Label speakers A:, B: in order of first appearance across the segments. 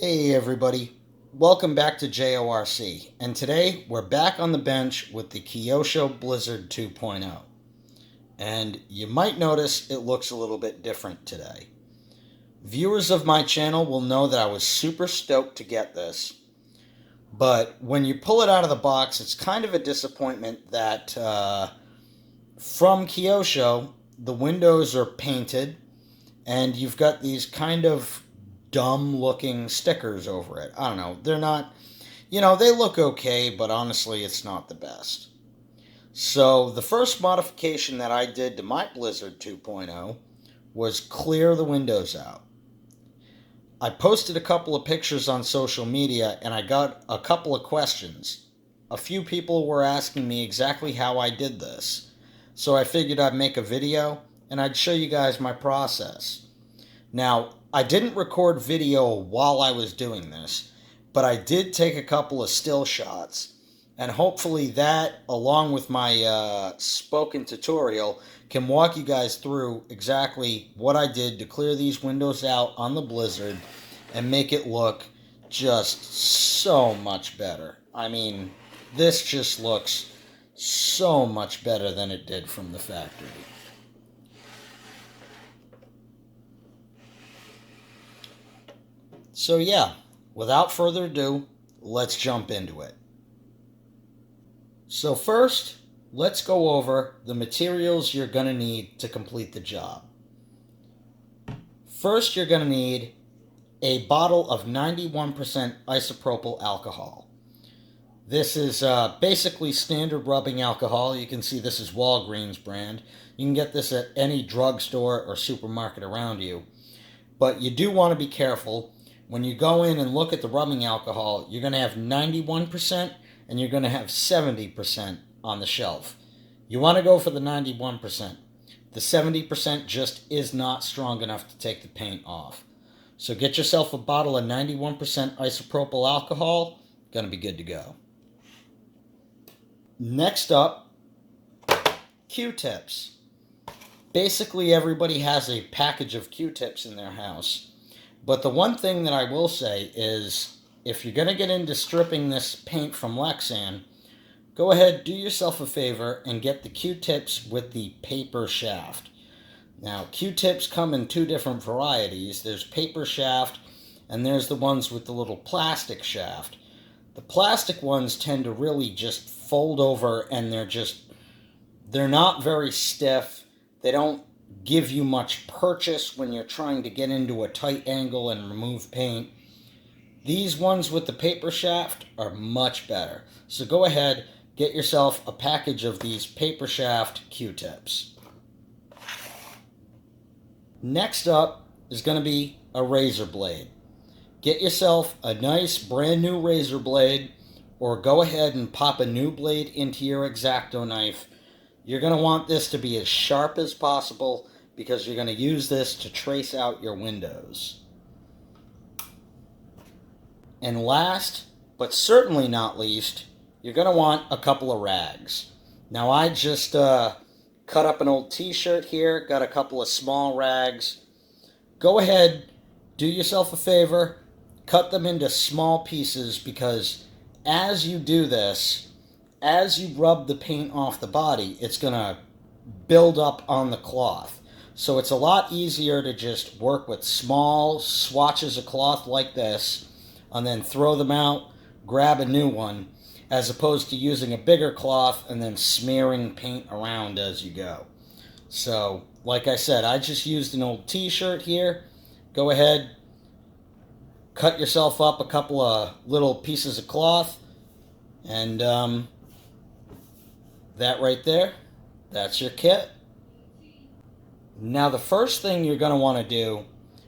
A: Hey everybody, welcome back to JORC, and today we're back on the bench with the Kyosho Blizzard 2.0. And you might notice it looks a little bit different today. Viewers of my channel will know that I was super stoked to get this, but when you pull it out of the box, it's kind of a disappointment that from Kyosho, the windows are painted, and you've got these kind of dumb looking stickers over it. I don't know. They're not, they look okay, but honestly, it's not the best. So the first modification that I did to my Blizzard 2.0 was clear the windows out. I posted a couple of pictures on social media and I got a couple of questions. A few people were asking me exactly how I did this. So I figured I'd make a video and I'd show you guys my process. Now, I didn't record video while I was doing this, but I did take a couple of still shots, and hopefully that, along with my spoken tutorial, can walk you guys through exactly what I did to clear these windows out on the Blizzard and make it look just so much better. I mean, this just looks so much better than it did from the factory. So yeah, without further ado, let's jump into it. So first, let's go over the materials you're going to need to complete the job. First, you're going to need a bottle of 91% isopropyl alcohol. This is basically standard rubbing alcohol. You can see this is Walgreens brand. You can get this at any drugstore or supermarket around you. But you do want to be careful. When you go in and look at the rubbing alcohol, you're going to have 91% and you're going to have 70% on the shelf. You want to go for the 91%. The 70% just is not strong enough to take the paint off. So get yourself a bottle of 91% isopropyl alcohol. Going to be good to go. Next up, Q-tips. Basically everybody has a package of Q-tips in their house. But the one thing that I will say is, if you're going to get into stripping this paint from Lexan, go ahead, do yourself a favor, and get the Q-tips with the paper shaft. Now, Q-tips come in two different varieties. There's paper shaft, and there's the ones with the little plastic shaft. The plastic ones tend to really just fold over, and they're not very stiff. They don't give you much purchase when you're trying to get into a tight angle and remove paint. These ones with the paper shaft are much better. So go ahead, get yourself a package of these paper shaft Q-tips. Next up is going to be a razor blade. Get yourself a nice brand new razor blade, or go ahead and pop a new blade into your X-Acto knife. You're going to want this to be as sharp as possible because you're going to use this to trace out your windows. And last, but certainly not least, you're going to want a couple of rags. Now I just cut up an old t-shirt here, got a couple of small rags. Go ahead, do yourself a favor, cut them into small pieces, because as you do this, as you rub the paint off the body, it's going to build up on the cloth. So it's a lot easier to just work with small swatches of cloth like this, and then throw them out, grab a new one, as opposed to using a bigger cloth and then smearing paint around as you go. So, like I said, I just used an old t-shirt here. Go ahead, cut yourself up a couple of little pieces of cloth, and that right there, that's your kit. Now the first thing you're going to want to do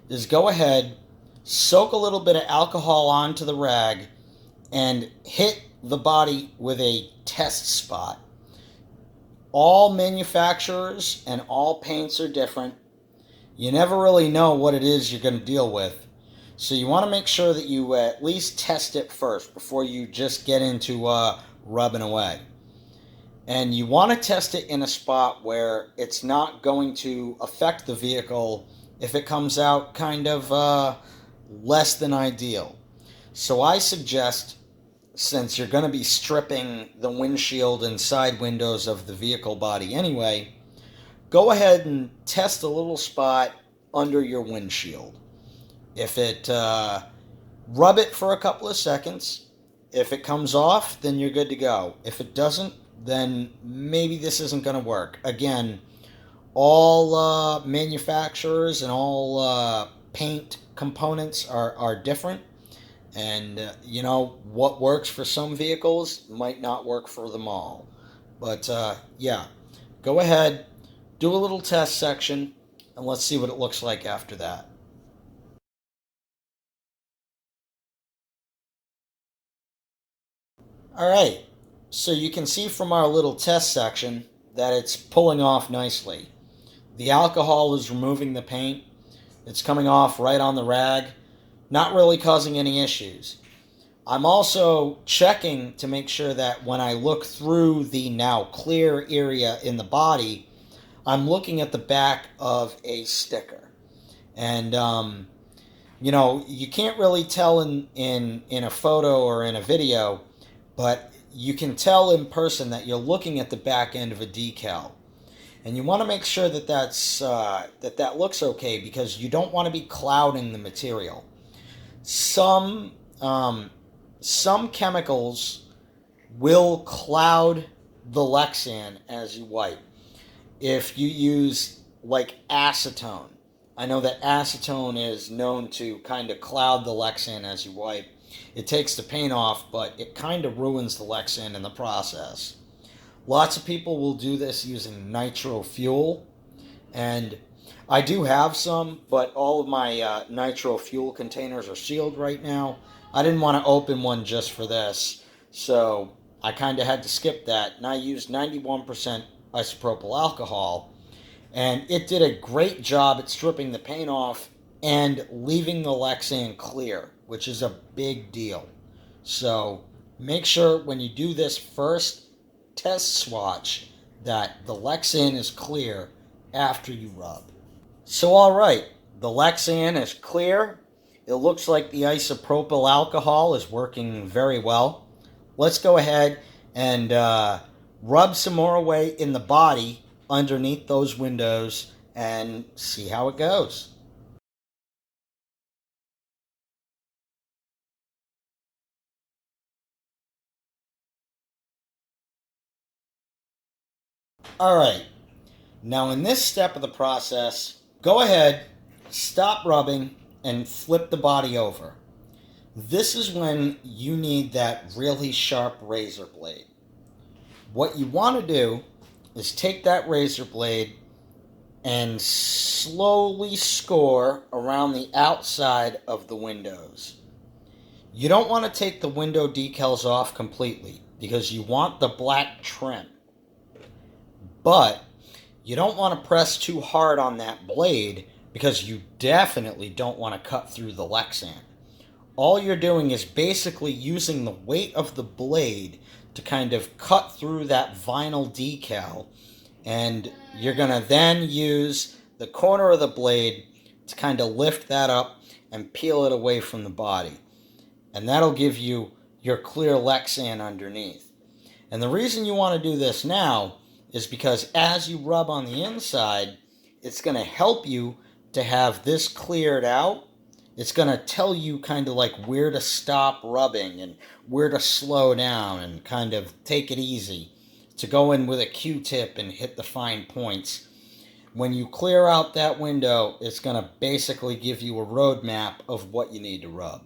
A: is go ahead, soak a little bit of alcohol onto the rag, and hit the body with a test spot. All manufacturers and all paints are different. You never really know what it is you're going to deal with. So you want to make sure that you at least test it first before you just get into rubbing away. And you want to test it in a spot where it's not going to affect the vehicle if it comes out kind of less than ideal. So I suggest, since you're going to be stripping the windshield and side windows of the vehicle body anyway, go ahead and test a little spot under your windshield. If it, rub it for a couple of seconds. If it comes off, then you're good to go. If it doesn't, then maybe this isn't going to work. Again, all manufacturers and all paint components are different. And, what works for some vehicles might not work for them all. But, yeah, go ahead, do a little test section, and let's see what it looks like after that. All right, so you can see from our little test section that it's pulling off nicely. The alcohol is removing the paint. It's coming off right on the rag, not really causing any issues. I'm also checking to make sure that when I look through the now clear area in the body, I'm looking at the back of a sticker. And, you can't really tell in a photo or in a video, but you can tell in person that you're looking at the back end of a decal. And you want to make sure that that looks okay, because you don't want to be clouding the material. Some chemicals will cloud the Lexan as you wipe. If you use like acetone, I know that acetone is known to kind of cloud the Lexan as you wipe. It takes the paint off, but it kind of ruins the Lexan in the process. Lots of people will do this using nitro fuel, and I do have some, but all of my nitro fuel containers are sealed right now. I didn't want to open one just for this, so I kind of had to skip that, and I used 91% isopropyl alcohol, and it did a great job at stripping the paint off and leaving the Lexan clear, which is a big deal. So make sure when you do this first test swatch that the Lexan is clear after you rub. So all right, the Lexan is clear. It looks like the isopropyl alcohol is working very well. Let's go ahead and rub some more away in the body underneath those windows and see how it goes. All right, now in this step of the process, go ahead, stop rubbing, and flip the body over. This is when you need that really sharp razor blade. What you want to do is take that razor blade and slowly score around the outside of the windows. You don't want to take the window decals off completely because you want the black trim. But you don't want to press too hard on that blade because you definitely don't want to cut through the Lexan. All you're doing is basically using the weight of the blade to kind of cut through that vinyl decal, and you're going to then use the corner of the blade to kind of lift that up and peel it away from the body. And that'll give you your clear Lexan underneath. And the reason you want to do this now is because as you rub on the inside, it's going to help you to have this cleared out. It's going to tell you kind of like where to stop rubbing and where to slow down and kind of take it easy, to go in with a Q-tip and hit the fine points. When you clear out that window, it's going to basically give you a roadmap of what you need to rub.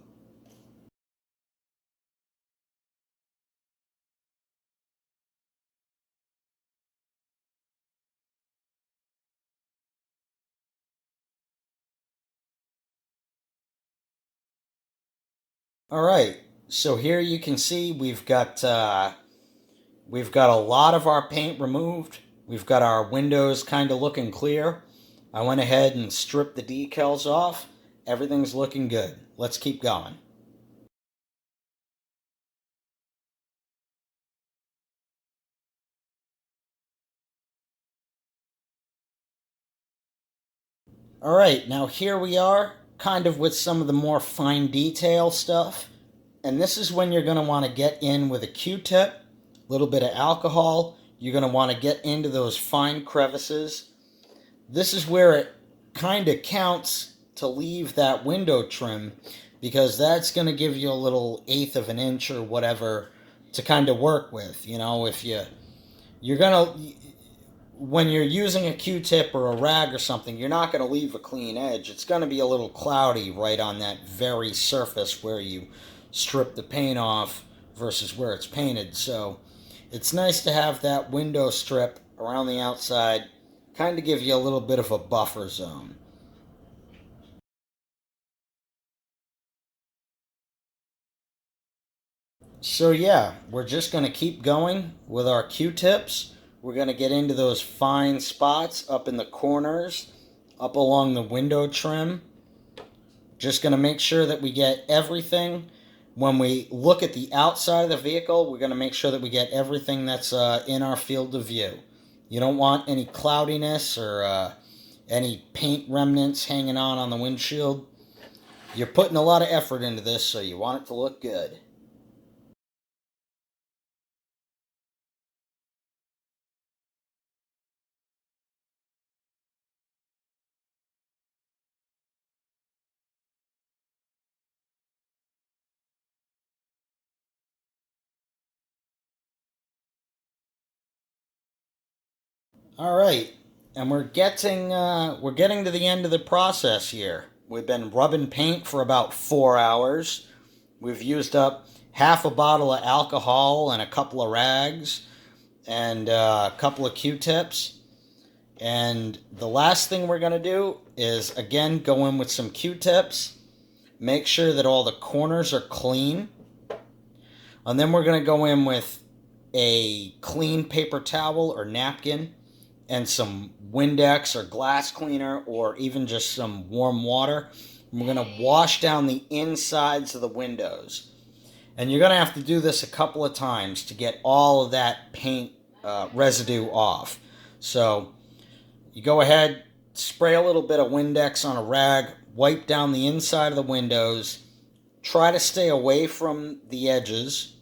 A: All right, so here you can see we've got a lot of our paint removed. We've got our windows kind of looking clear. I went ahead and stripped the decals off. Everything's looking good. Let's keep going. All right, now here we are, kind of with some of the more fine detail stuff. And this is when you're going to want to get in with a Q-tip, a little bit of alcohol. You're going to want to get into those fine crevices. This is where it kind of counts to leave that window trim, because that's going to give you a little eighth of an inch or whatever to kind of work with. You know, if you're going to, when you're using a Q-tip or a rag or something, you're not going to leave a clean edge. It's going to be a little cloudy right on that very surface where you strip the paint off versus where it's painted. So it's nice to have that window strip around the outside, kind of give you a little bit of a buffer zone. So yeah, we're just going to keep going with our Q-tips. We're going to get into those fine spots up in the corners, up along the window trim. Just going to make sure that we get everything. When we look at the outside of the vehicle, we're going to make sure that we get everything that's in our field of view. You don't want any cloudiness or any paint remnants hanging on the windshield. You're putting a lot of effort into this, so you want it to look good. All right, and we're getting to the end of the process here. We've been rubbing paint for about 4 hours. We've used up half a bottle of alcohol and a couple of rags and a couple of Q-tips. And the last thing we're going to do is, again, go in with some Q-tips. Make sure that all the corners are clean. And then we're going to go in with a clean paper towel or napkin and some Windex or glass cleaner or even just some warm water. And we're going to wash down the insides of the windows. And you're going to have to do this a couple of times to get all of that paint residue off. So you go ahead, spray a little bit of Windex on a rag, wipe down the inside of the windows, try to stay away from the edges,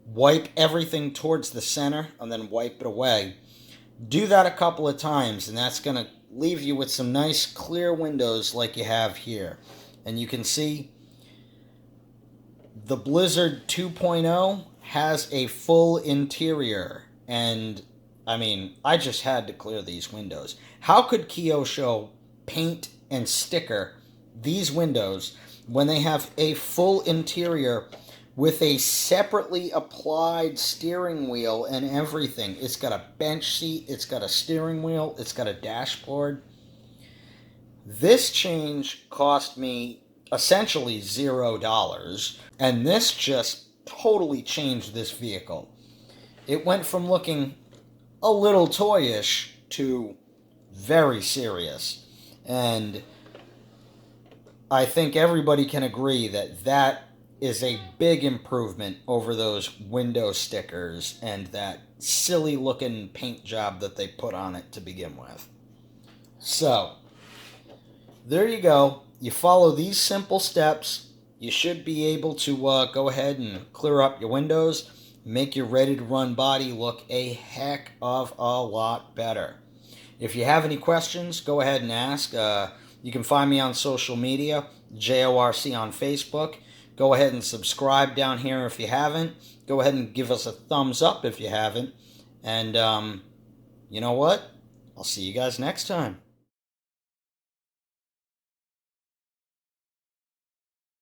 A: wipe everything towards the center, and then wipe it away. Do that a couple of times, and that's going to leave you with some nice clear windows like you have here. And you can see the Blizzard 2.0 has a full interior, and I mean, I just had to clear these windows. How could Kyosho paint and sticker these windows when they have a full interior with a separately applied steering wheel and everything? It's got a bench seat, it's got a steering wheel, it's got a dashboard. This change cost me essentially $0, and this just totally changed this vehicle. It went from looking a little toyish to very serious, and I think everybody can agree that that is a big improvement over those window stickers and that silly looking paint job that they put on it to begin with. So there you go. You follow these simple steps, you should be able to go ahead and clear up your windows, make your ready to run body look a heck of a lot better. If you have any questions, go ahead and ask. You can find me on social media, JORC on Facebook. Go ahead and subscribe down here if you haven't. Go ahead and give us a thumbs up if you haven't. And you know what? I'll see you guys next time.